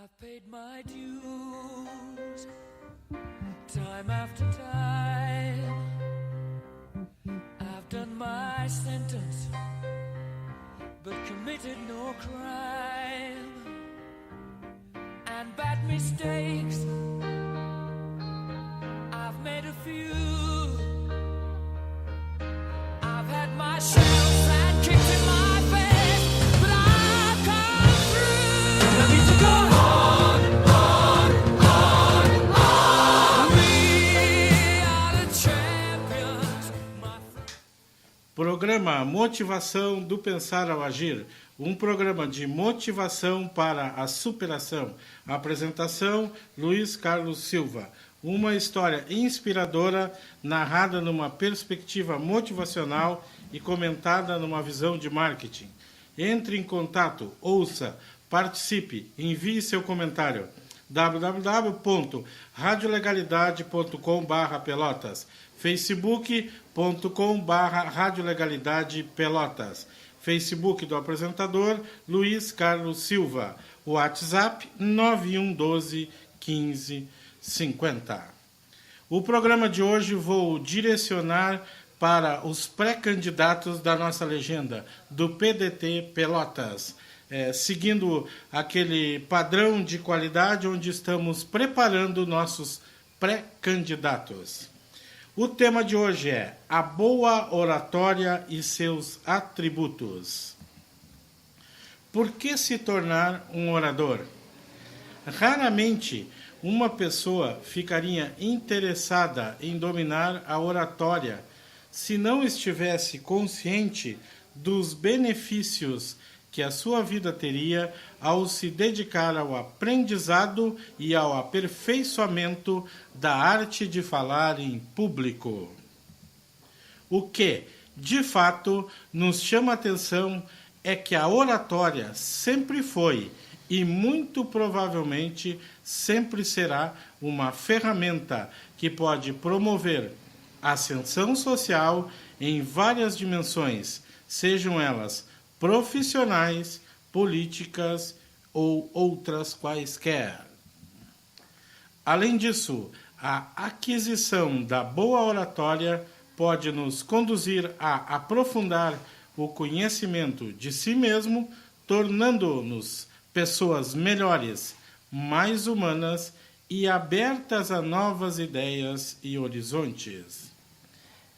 I've paid my dues, time after time. I've done my sentence, but committed no crime. And bad mistakes, I've made a few. I've had my shells and kicked in my face, but I've come through. And I need to go on, on, on. We are the champions, my friend. Programa Motivação do Pensar ao Agir, um programa de motivação para a superação. Apresentação, Luiz Carlos Silva. Uma história inspiradora, narrada numa perspectiva motivacional e comentada numa visão de marketing. Entre em contato, ouça, participe, envie seu comentário. www.radiolegalidade.com/pelotas, facebook.com/radiolegalidade-pelotas, Facebook do apresentador Luiz Carlos Silva, WhatsApp 9112 1550. O programa de hoje vou direcionar para os pré-candidatos da nossa legenda, do PDT Pelotas, seguindo aquele padrão de qualidade onde estamos preparando nossos pré-candidatos. O tema de hoje é a boa oratória e seus atributos. Por que se tornar um orador? Raramente uma pessoa ficaria interessada em dominar a oratória se não estivesse consciente dos benefícios que a sua vida teria ao se dedicar ao aprendizado e ao aperfeiçoamento da arte de falar em público. O que, de fato, nos chama a atenção é que a oratória sempre foi e muito provavelmente sempre será uma ferramenta que pode promover a ascensão social em várias dimensões, sejam elas profissionais, políticas ou outras quaisquer. Além disso, a aquisição da boa oratória pode nos conduzir a aprofundar o conhecimento de si mesmo, tornando-nos pessoas melhores, mais humanas e abertas a novas ideias e horizontes.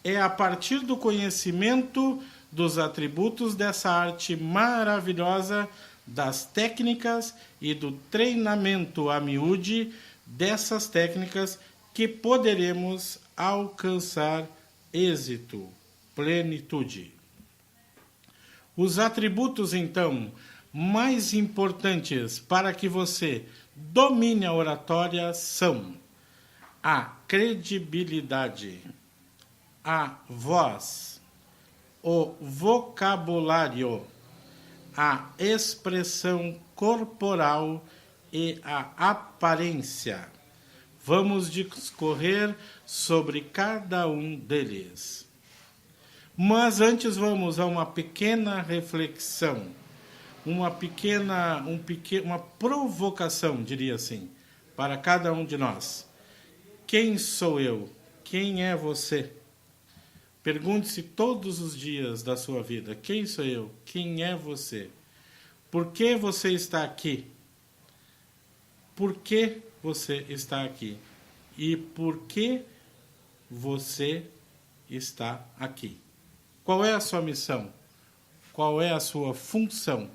É a partir do conhecimento dos atributos dessa arte maravilhosa, das técnicas e do treinamento a miúde dessas técnicas que poderemos alcançar êxito, plenitude. Os atributos, então, mais importantes para que você domine a oratória são a credibilidade, a voz, o vocabulário, a expressão corporal e a aparência. Vamos discorrer sobre cada um deles. Mas antes vamos a uma pequena reflexão, uma provocação, diria assim, para cada um de nós. Quem sou eu? Quem é você? Pergunte-se todos os dias da sua vida, quem sou eu? Quem é você? Por que você está aqui? Por que você está aqui? E por que você está aqui? Qual é a sua missão? Qual é a sua função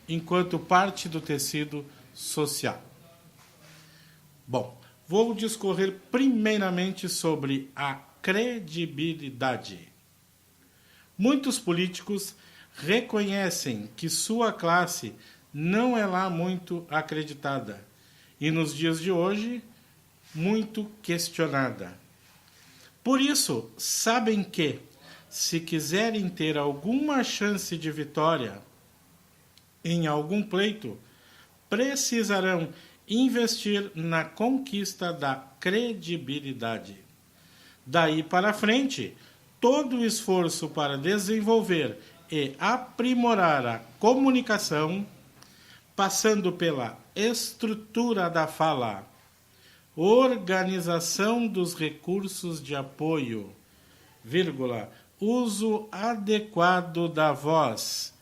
enquanto parte do tecido social? Bom, vou discorrer primeiramente sobre a credibilidade. Muitos políticos reconhecem que sua classe não é lá muito acreditada e, nos dias de hoje, muito questionada. Por isso, sabem que, se quiserem ter alguma chance de vitória em algum pleito, precisarão investir na conquista da credibilidade. Daí para frente, todo o esforço para desenvolver e aprimorar a comunicação passando pela estrutura da fala, organização dos recursos de apoio, vírgula, uso adequado da voz,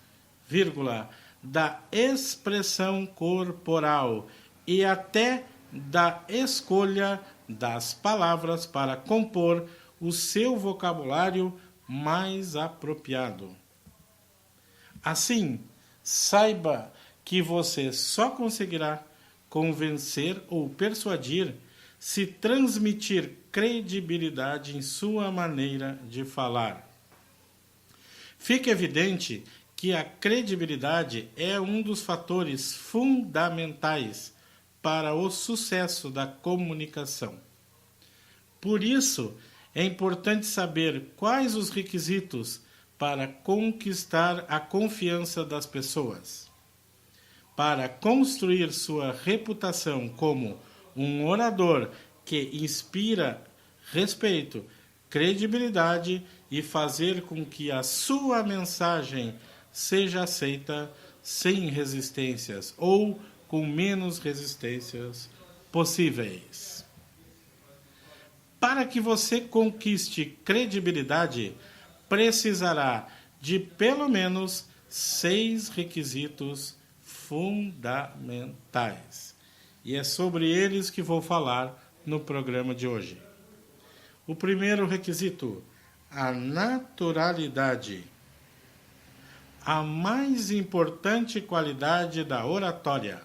vírgula, da expressão corporal e até da escolha das palavras para compor o seu vocabulário mais apropriado. Assim, saiba que você só conseguirá convencer ou persuadir se transmitir credibilidade em sua maneira de falar. Fica evidente que a credibilidade é um dos fatores fundamentais para o sucesso da comunicação. Por isso, é importante saber quais os requisitos para conquistar a confiança das pessoas. Para construir sua reputação como um orador que inspira respeito, credibilidade e fazer com que a sua mensagem seja aceita sem resistências ou com menos resistências possíveis. Para que você conquiste credibilidade, precisará de pelo menos 6 requisitos fundamentais. E é sobre eles que vou falar no programa de hoje. O primeiro requisito, a naturalidade. A mais importante qualidade da oratória.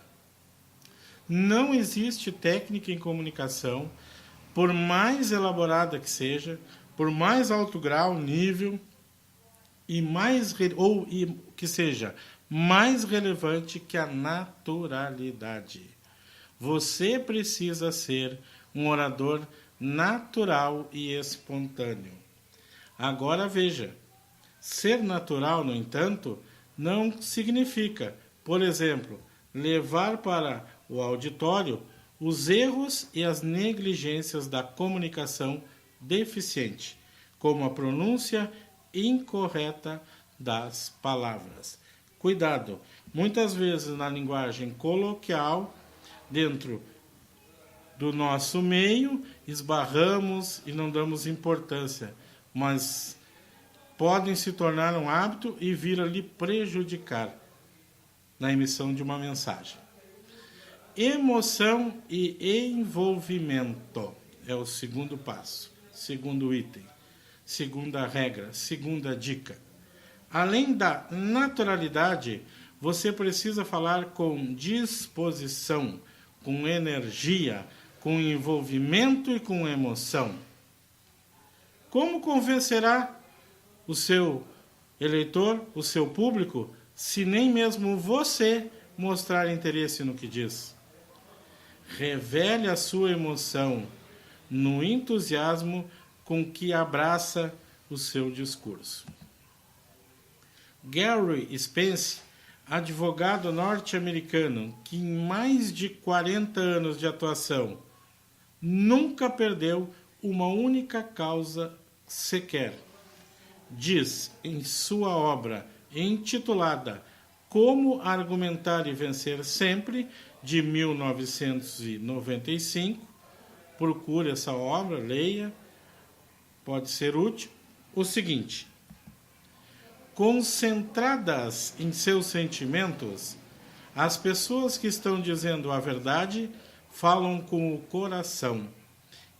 Não existe técnica em comunicação, por mais elaborada que seja, por mais alto grau, nível, e que seja mais relevante que a naturalidade. Você precisa ser um orador natural e espontâneo. Agora veja, ser natural, no entanto, não significa, por exemplo, levar para o auditório os erros e as negligências da comunicação deficiente, como a pronúncia incorreta das palavras. Cuidado, muitas vezes na linguagem coloquial, dentro do nosso meio, esbarramos e não damos importância, mas podem se tornar um hábito e vir a lhe prejudicar na emissão de uma mensagem. Emoção e envolvimento é o segundo passo, segundo item, segunda regra, segunda dica. Além da naturalidade, você precisa falar com disposição, com energia, com envolvimento e com emoção. Como convencerá o seu eleitor, o seu público, se nem mesmo você mostrar interesse no que diz? Revele a sua emoção no entusiasmo com que abraça o seu discurso. Gary Spence, advogado norte-americano que em mais de 40 anos de atuação nunca perdeu uma única causa sequer, diz em sua obra intitulada Como Argumentar e Vencer Sempre, de 1995, procure essa obra, leia, pode ser útil, o seguinte: concentradas em seus sentimentos, as pessoas que estão dizendo a verdade falam com o coração,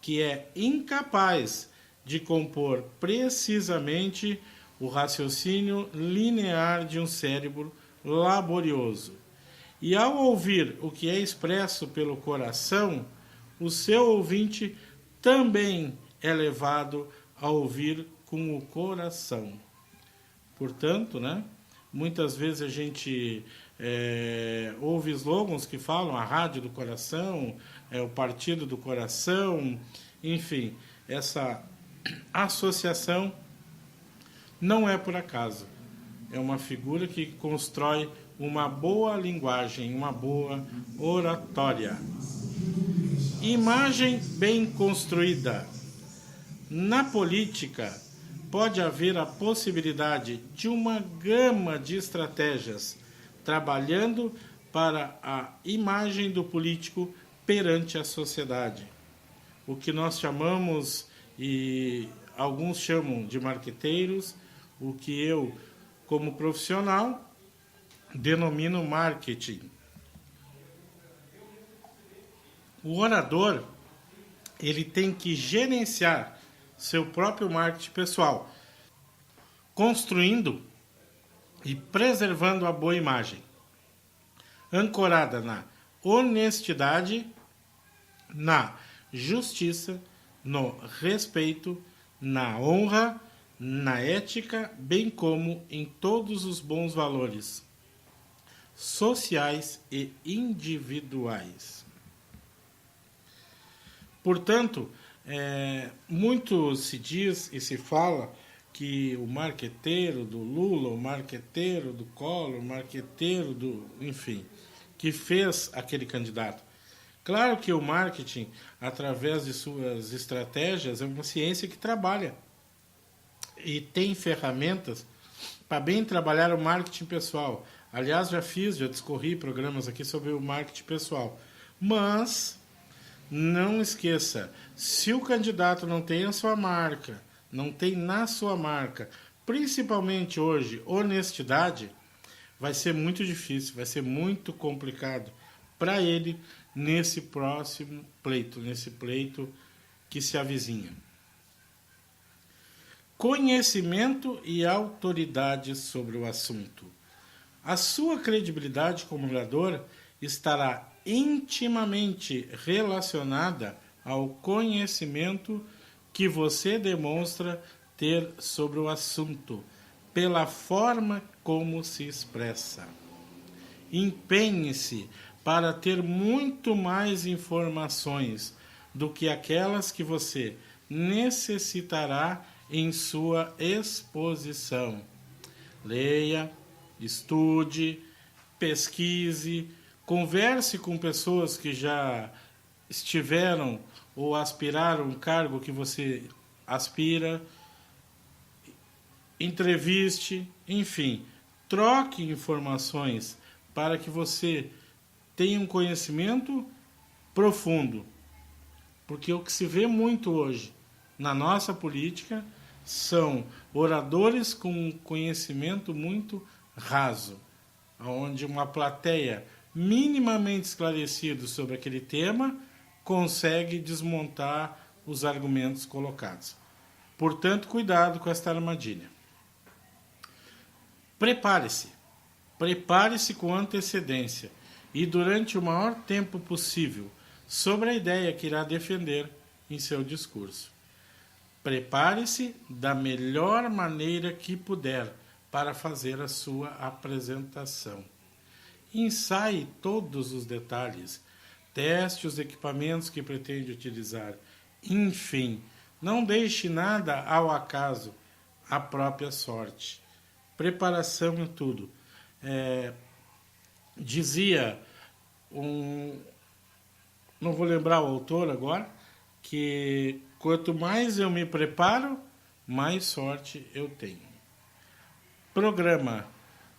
que é incapaz de compor precisamente o raciocínio linear de um cérebro laborioso. E ao ouvir o que é expresso pelo coração, o seu ouvinte também é levado a ouvir com o coração. Portanto, muitas vezes a gente ouve slogans que falam a rádio do coração, o partido do coração, enfim, essa associação não é por acaso. É uma figura que constrói uma boa linguagem, uma boa oratória. Imagem bem construída. Na política, pode haver a possibilidade de uma gama de estratégias, trabalhando para a imagem do político perante a sociedade. O que nós chamamos, e alguns chamam de marqueteiros, o que eu, como profissional, denomino marketing. O orador, ele tem que gerenciar seu próprio marketing pessoal, construindo e preservando a boa imagem, ancorada na honestidade, na justiça, no respeito, na honra, na ética, bem como em todos os bons valores sociais e individuais. Portanto, muito se diz e se fala que o marqueteiro do Lula, o marqueteiro do Collor, o marqueteiro do... enfim, que fez aquele candidato. Claro que o marketing, através de suas estratégias, é uma ciência que trabalha e tem ferramentas para bem trabalhar o marketing pessoal. Aliás, já discorri programas aqui sobre o marketing pessoal. Mas não esqueça, se o candidato não tem a sua marca, não tem na sua marca, principalmente hoje, honestidade, vai ser muito difícil, vai ser muito complicado para ele nesse próximo pleito, nesse pleito que se avizinha. Conhecimento e autoridade sobre o assunto. A sua credibilidade como orador estará intimamente relacionada ao conhecimento que você demonstra ter sobre o assunto, pela forma como se expressa. Empenhe-se para ter muito mais informações do que aquelas que você necessitará em sua exposição. Leia, estude, pesquise, converse com pessoas que já estiveram ou aspiraram um cargo que você aspira, entreviste, enfim, troque informações para que você tenha um conhecimento profundo. Porque o que se vê muito hoje na nossa política são oradores com conhecimento muito raso, onde uma plateia minimamente esclarecida sobre aquele tema consegue desmontar os argumentos colocados. Portanto, cuidado com esta armadilha. Prepare-se. Prepare-se com antecedência e durante o maior tempo possível sobre a ideia que irá defender em seu discurso. Prepare-se da melhor maneira que puder para fazer a sua apresentação. Ensaie todos os detalhes, teste os equipamentos que pretende utilizar. Enfim, não deixe nada ao acaso, à própria sorte. Preparação é tudo. Dizia não vou lembrar o autor agora, que quanto mais eu me preparo, mais sorte eu tenho. Programa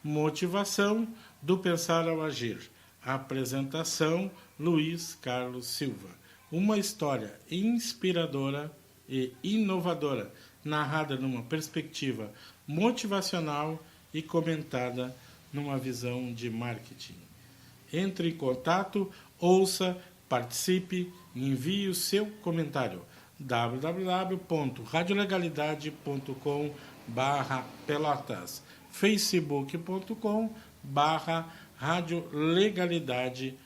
Motivação do Pensar ao Agir. Apresentação Luiz Carlos Silva. Uma história inspiradora e inovadora, narrada numa perspectiva motivacional e comentada numa visão de marketing. Entre em contato, ouça, participe e envie o seu comentário. www.radiolegalidade.com/pelotas, facebook.com/radiolegalidade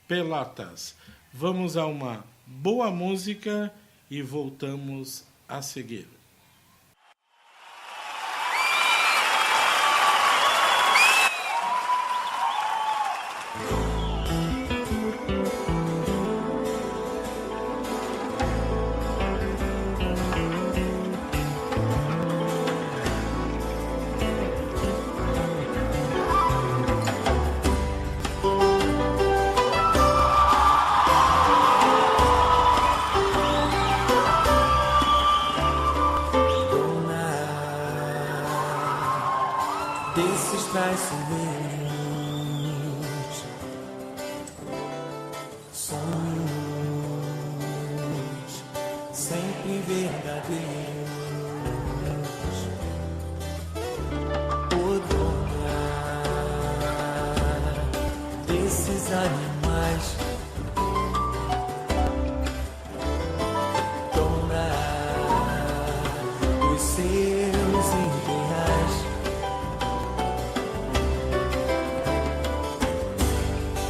Pelotas. Vamos a uma boa música e voltamos a seguir. sonhos sempre verdadeiros. O dona desses animais, dona dos seus ideais.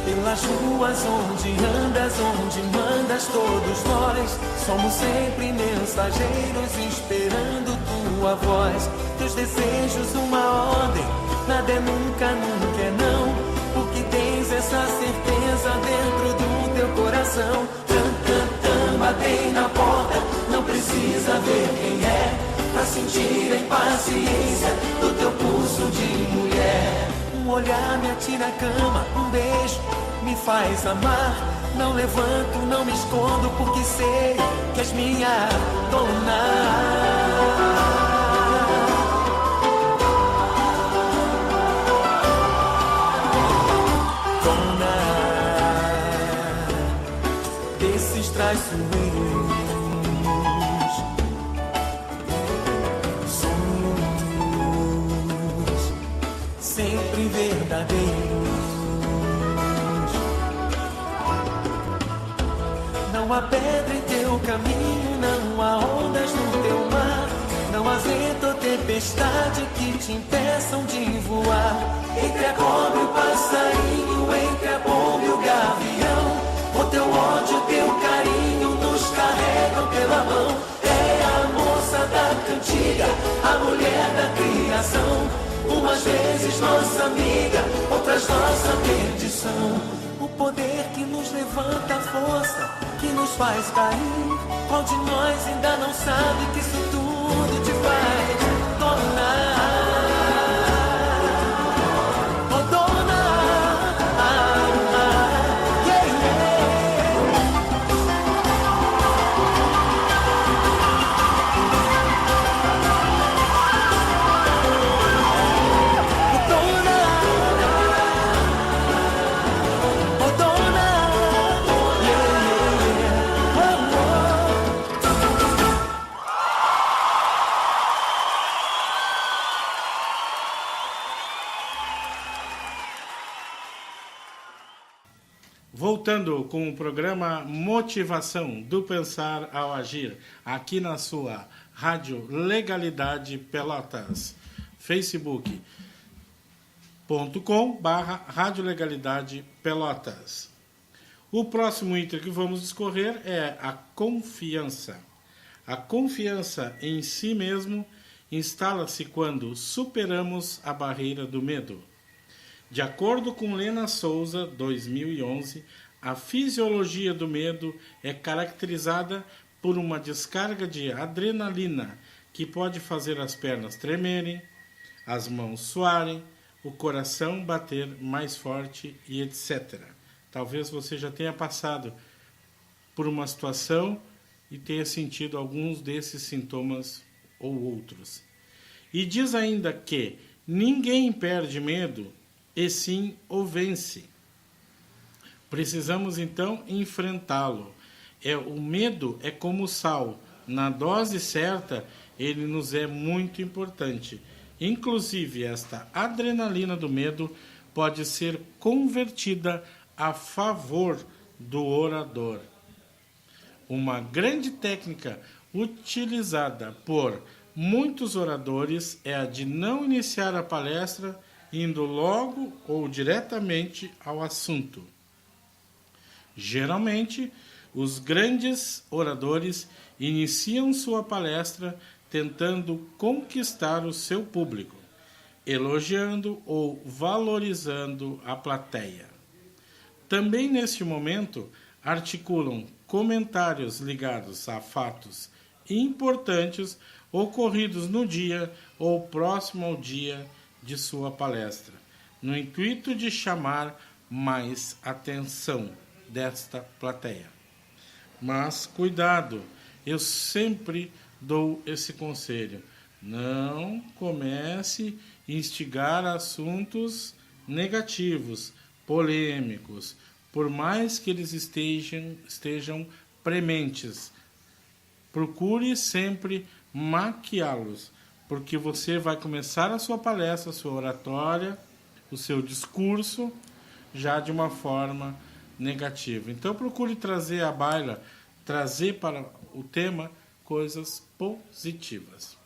Pelas ruas onde andas, onde mandas, todos nós somos sempre mensageiros esperando tua voz. Teus desejos uma ordem, nada é nunca, nunca é não, porque tens essa certeza dentro do teu coração. Tam, tam, tam, batei na porta, não precisa ver quem é, pra sentir a impaciência do teu pulso de mulher. Um olhar me atira a cama, um beijo me faz amar. Não levanto, não me escondo, porque sei que és minha dona. Dona desses traiçoeiros, sonhos sempre verdadeiros. Não há pedra em teu caminho, não há ondas no teu mar, não há vento ou tempestade que te impeçam de voar. Entre a cobra e o passarinho, entre a bomba e o gavião, o teu ódio e teu carinho nos carregam pela mão. É a moça da cantiga, a mulher da criação, umas vezes nossa amiga, outras nossa perdição. O poder que nos levanta, a força que nos faz cair. Qual de nós ainda não sabe que isso tudo te faz tornar? Oh, dona, yeah, yeah. Oh, dona, oh, dona, yeah, yeah. Oh, oh. Voltando com o programa Motivação do Pensar ao Agir, aqui na sua Rádio Legalidade Pelotas, facebook.com/Rádio Legalidade Pelotas. O próximo item que vamos discorrer é a confiança. A confiança em si mesmo instala-se quando superamos a barreira do medo. De acordo com Lena Souza, 2011, a fisiologia do medo é caracterizada por uma descarga de adrenalina que pode fazer as pernas tremerem, as mãos suarem, o coração bater mais forte e etc. Talvez você já tenha passado por uma situação e tenha sentido alguns desses sintomas ou outros. E diz ainda que ninguém perde medo, e sim o vence. Precisamos então enfrentá-lo. O medo é como o sal. Na dose certa, ele nos é muito importante. Inclusive, esta adrenalina do medo pode ser convertida a favor do orador. Uma grande técnica utilizada por muitos oradores é a de não iniciar a palestra indo logo ou diretamente ao assunto. Geralmente, os grandes oradores iniciam sua palestra tentando conquistar o seu público, elogiando ou valorizando a plateia. Também neste momento, articulam comentários ligados a fatos importantes ocorridos no dia ou próximo ao dia de sua palestra, no intuito de chamar mais atenção desta plateia. Mas cuidado, eu sempre dou esse conselho: não comece a instigar assuntos negativos, polêmicos, por mais que eles estejam prementes. Procure sempre maquiá-los, porque você vai começar a sua palestra, a sua oratória, o seu discurso, já de uma forma negativa. Então procure trazer à baila, trazer para o tema coisas positivas.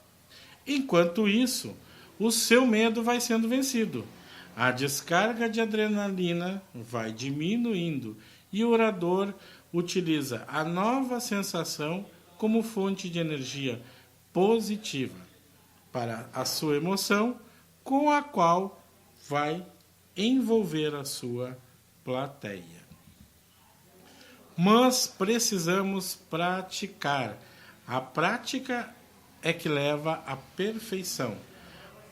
Enquanto isso, o seu medo vai sendo vencido. A descarga de adrenalina vai diminuindo e o orador utiliza a nova sensação como fonte de energia positiva para a sua emoção, com a qual vai envolver a sua plateia. Mas precisamos praticar. A prática é que leva à perfeição.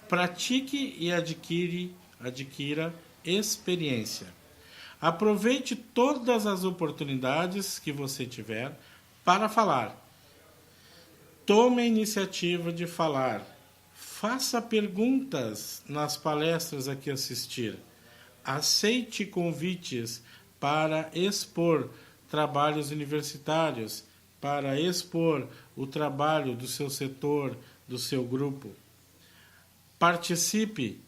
Pratique e adquira experiência. Aproveite todas as oportunidades que você tiver para falar. Tome a iniciativa de falar. Faça perguntas nas palestras a que assistir. Aceite convites para expor trabalhos universitários, para expor o trabalho do seu setor, do seu grupo. Participe,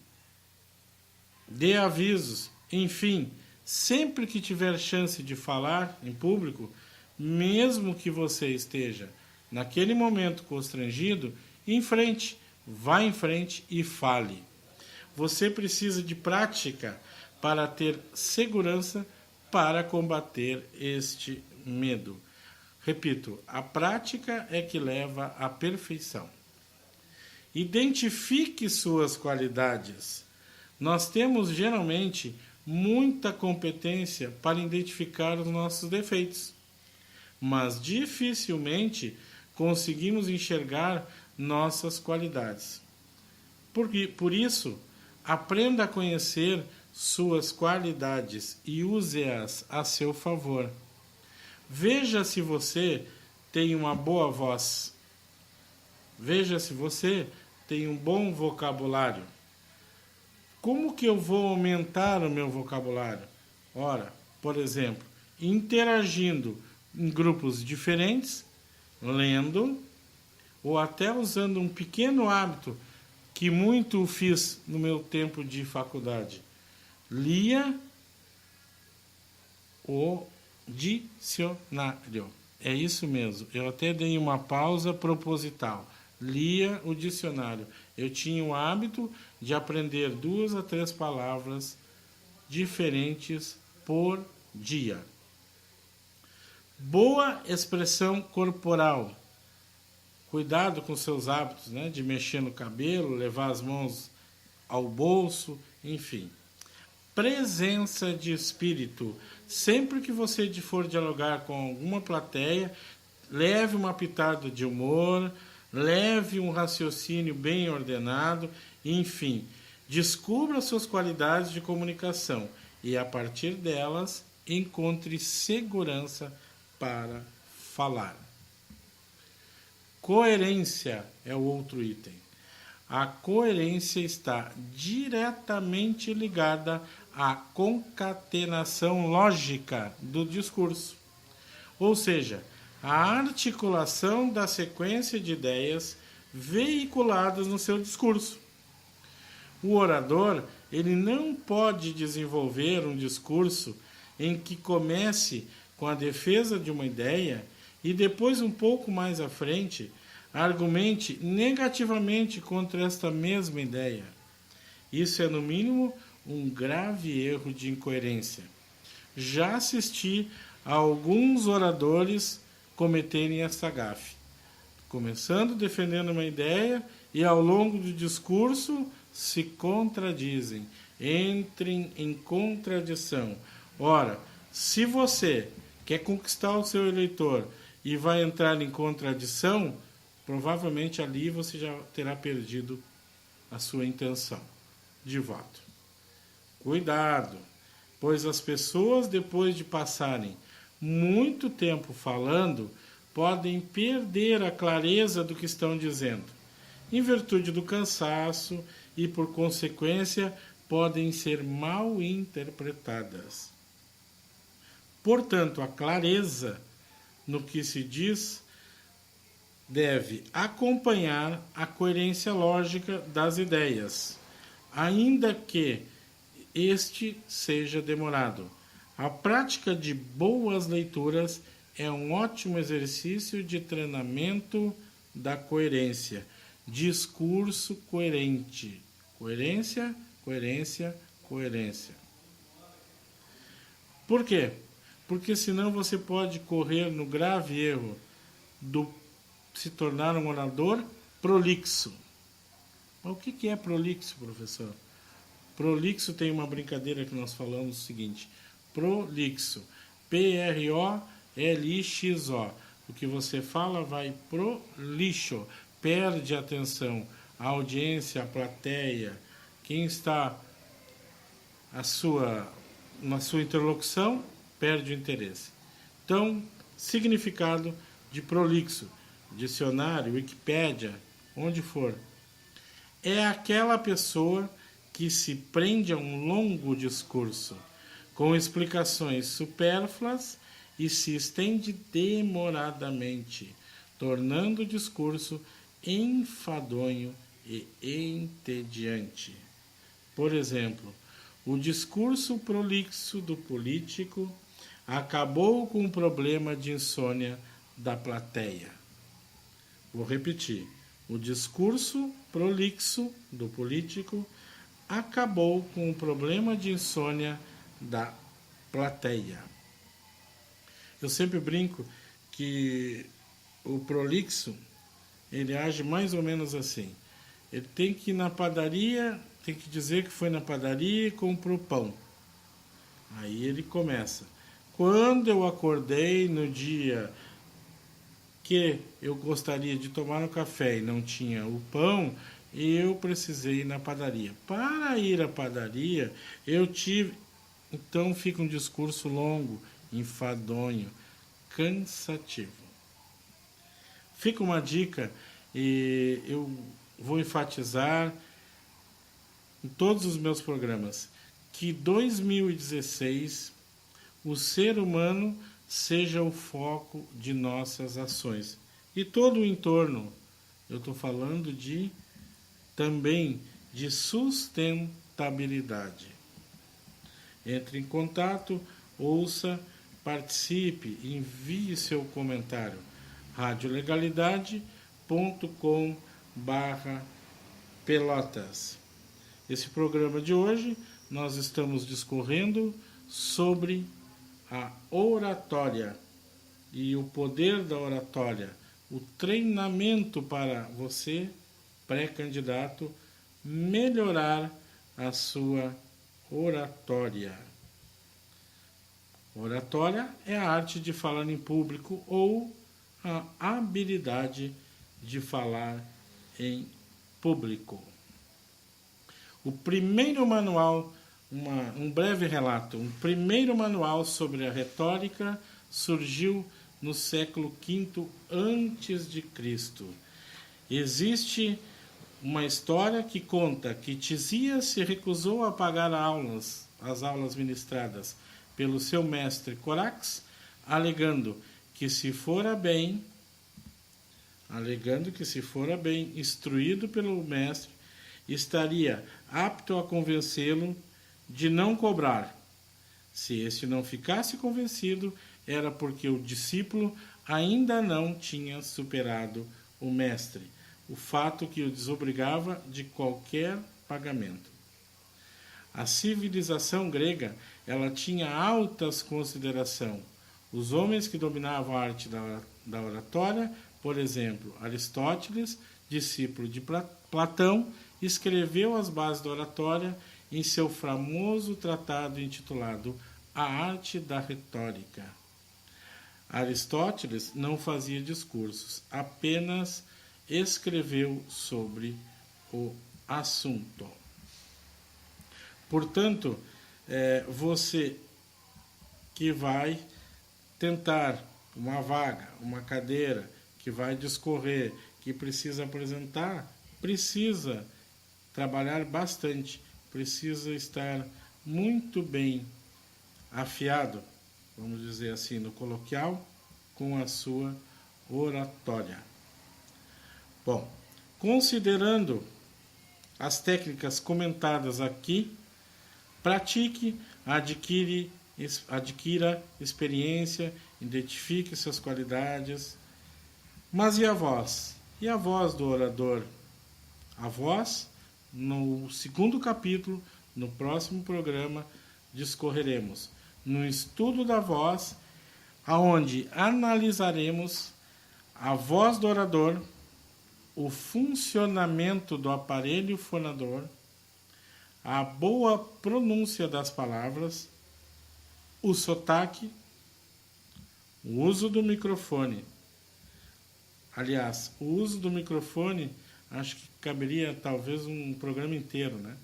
dê avisos, enfim, sempre que tiver chance de falar em público, mesmo que você esteja naquele momento constrangido, vá em frente e fale. Você precisa de prática para ter segurança para combater este medo. Repito, a prática é que leva à perfeição. Identifique suas qualidades. Nós temos geralmente muita competência para identificar os nossos defeitos, mas dificilmente conseguimos enxergar nossas qualidades. Por isso, aprenda a conhecer suas qualidades e use-as a seu favor. Veja se você tem uma boa voz. Veja se você tem um bom vocabulário. Como que eu vou aumentar o meu vocabulário? Ora, por exemplo, interagindo em grupos diferentes, lendo, ou até usando um pequeno hábito que muito fiz no meu tempo de faculdade. Lia o dicionário. É isso mesmo. Eu até dei uma pausa proposital. Lia o dicionário. Eu tinha o hábito de aprender 2 a 3 palavras diferentes por dia. Boa expressão corporal. Cuidado com seus hábitos, né? De mexer no cabelo, levar as mãos ao bolso, enfim. Presença de espírito. Sempre que você for dialogar com alguma plateia, leve uma pitada de humor, leve um raciocínio bem ordenado, enfim, descubra suas qualidades de comunicação e, a partir delas, encontre segurança para falar. Coerência é o outro item. A coerência está diretamente ligada à concatenação lógica do discurso, ou seja, a articulação da sequência de ideias veiculadas no seu discurso. O orador, ele não pode desenvolver um discurso em que comece com a defesa de uma ideia e depois, um pouco mais à frente, argumente negativamente contra esta mesma ideia. Isso é, no mínimo, um grave erro de incoerência. Já assisti a alguns oradores cometerem essa gafe, começando defendendo uma ideia e ao longo do discurso se contradizem, entrem em contradição. Ora, se você quer conquistar o seu eleitor e vai entrar em contradição, provavelmente ali você já terá perdido a sua intenção de voto. Cuidado, pois as pessoas, depois de passarem muito tempo falando, podem perder a clareza do que estão dizendo, em virtude do cansaço e, por consequência, podem ser mal interpretadas. Portanto, a clareza no que se diz deve acompanhar a coerência lógica das ideias, ainda que este seja demorado. A prática de boas leituras é um ótimo exercício de treinamento da coerência. Discurso coerente. Coerência, coerência, coerência. Por quê? Porque senão você pode correr no grave erro do se tornar um orador prolixo. Mas o que é prolixo, professor? Prolixo tem uma brincadeira que nós falamos o seguinte: prolixo, Prolixo. O que você fala vai pro lixo, perde a atenção, a audiência, a plateia, quem está na sua interlocução perde o interesse. Então, significado de prolixo, dicionário, Wikipédia, onde for, é aquela pessoa que se prende a um longo discurso, com explicações supérfluas e se estende demoradamente, tornando o discurso enfadonho e entediante. Por exemplo, o discurso prolixo do político acabou com o problema de insônia da plateia. Vou repetir. O discurso prolixo do político acabou com o problema de insônia da plateia. Eu sempre brinco que o prolixo, ele age mais ou menos assim. Ele tem que ir na padaria, tem que dizer que foi na padaria e comprou pão. Aí ele começa. Quando eu acordei no dia que eu gostaria de tomar um café e não tinha o pão, eu precisei ir na padaria. Para ir à padaria, eu tive... Então fica um discurso longo, enfadonho, cansativo. Fica uma dica, e eu vou enfatizar em todos os meus programas, que 2016 o ser humano seja o foco de nossas ações. E todo o entorno, eu estou falando também de sustentabilidade. Entre em contato, ouça, participe, envie seu comentário. radiolegalidade.com/Pelotas. Esse programa de hoje nós estamos discorrendo sobre a oratória e o poder da oratória, o treinamento para você, pré-candidato, melhorar a sua oratória. Oratória é a arte de falar em público ou a habilidade de falar em público. O primeiro manual, um breve relato, um primeiro manual sobre a retórica surgiu no século V a.C. Existe uma história que conta que Tisias se recusou a pagar as aulas ministradas pelo seu mestre Corax, alegando que se fora bem instruído pelo mestre, estaria apto a convencê-lo de não cobrar. Se este não ficasse convencido, era porque o discípulo ainda não tinha superado o mestre, o fato que o desobrigava de qualquer pagamento. A civilização grega, ela tinha altas considerações. Os homens que dominavam a arte da oratória, por exemplo, Aristóteles, discípulo de Platão, escreveu as bases da oratória em seu famoso tratado intitulado A Arte da Retórica. Aristóteles não fazia discursos, apenas escreveu sobre o assunto. Portanto, você que vai tentar uma vaga, uma cadeira, que vai discorrer, que precisa apresentar, precisa trabalhar bastante, precisa estar muito bem afiado, vamos dizer assim, no coloquial, com a sua oratória. Bom, considerando as técnicas comentadas aqui, pratique, adquira experiência, identifique suas qualidades. Mas e a voz? E a voz do orador? A voz, no segundo capítulo, no próximo programa, discorreremos no estudo da voz, aonde analisaremos a voz do orador, o funcionamento do aparelho fonador, a boa pronúncia das palavras, o sotaque, o uso do microfone. Aliás, o uso do microfone, acho que caberia talvez um programa inteiro, né?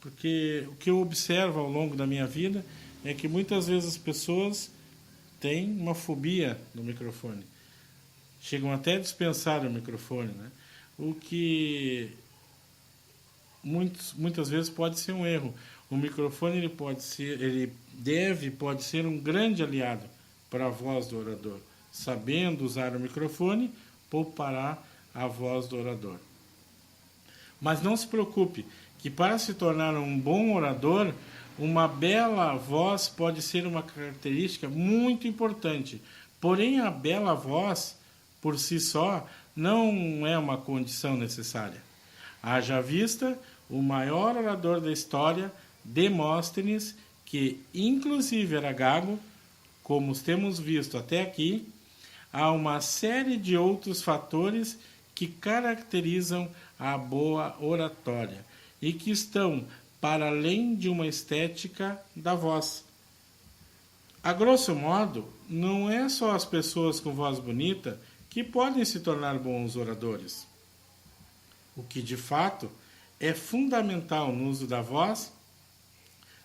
Porque o que eu observo ao longo da minha vida é que muitas vezes as pessoas têm uma fobia no microfone. Chegam até a dispensar o microfone, né? O que muitas vezes pode ser um erro. O microfone pode ser um grande aliado para a voz do orador. Sabendo usar o microfone, poupará a voz do orador. Mas não se preocupe, que para se tornar um bom orador, uma bela voz pode ser uma característica muito importante. Porém, a bela voz, por si só, não é uma condição necessária. Haja vista o maior orador da história, Demóstenes, que inclusive era gago, como temos visto até aqui. Há uma série de outros fatores que caracterizam a boa oratória e que estão para além de uma estética da voz. A grosso modo, não é só as pessoas com voz bonita que podem se tornar bons oradores. O que de fato é fundamental no uso da voz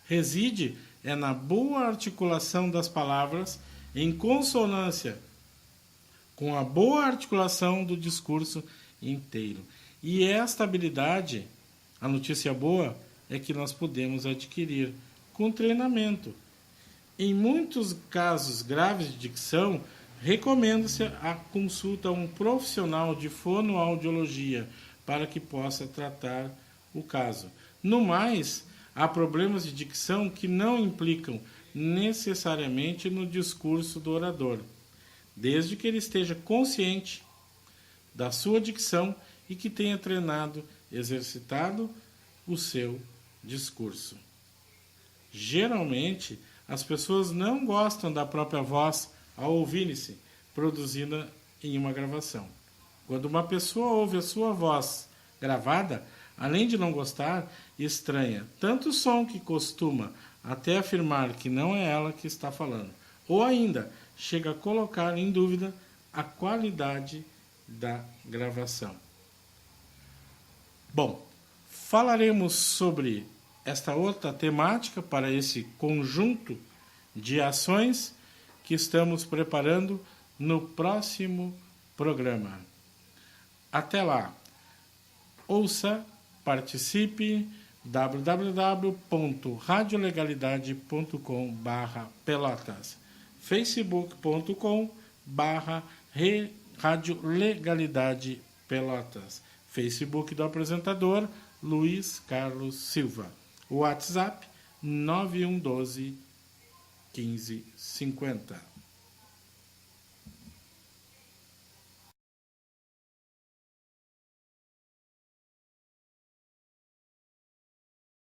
reside na boa articulação das palavras em consonância com a boa articulação do discurso inteiro. E esta habilidade, a notícia boa, é que nós podemos adquirir com treinamento. Em muitos casos graves de dicção, recomenda-se a consulta a um profissional de fonoaudiologia para que possa tratar o caso. No mais, há problemas de dicção que não implicam necessariamente no discurso do orador, desde que ele esteja consciente da sua dicção e que tenha treinado, exercitado o seu discurso. Geralmente, as pessoas não gostam da própria voz ao ouvirem-se produzida em uma gravação. Quando uma pessoa ouve a sua voz gravada, além de não gostar, estranha tanto o som que costuma até afirmar que não é ela que está falando, ou ainda chega a colocar em dúvida a qualidade da gravação. Bom, falaremos sobre esta outra temática para esse conjunto de ações que estamos preparando no próximo programa. Até lá! Ouça, participe, www.radiolegalidade.com/pelotas, facebook.com/radiolegalidade pelotas, Facebook do apresentador Luiz Carlos Silva, WhatsApp 9112 1550.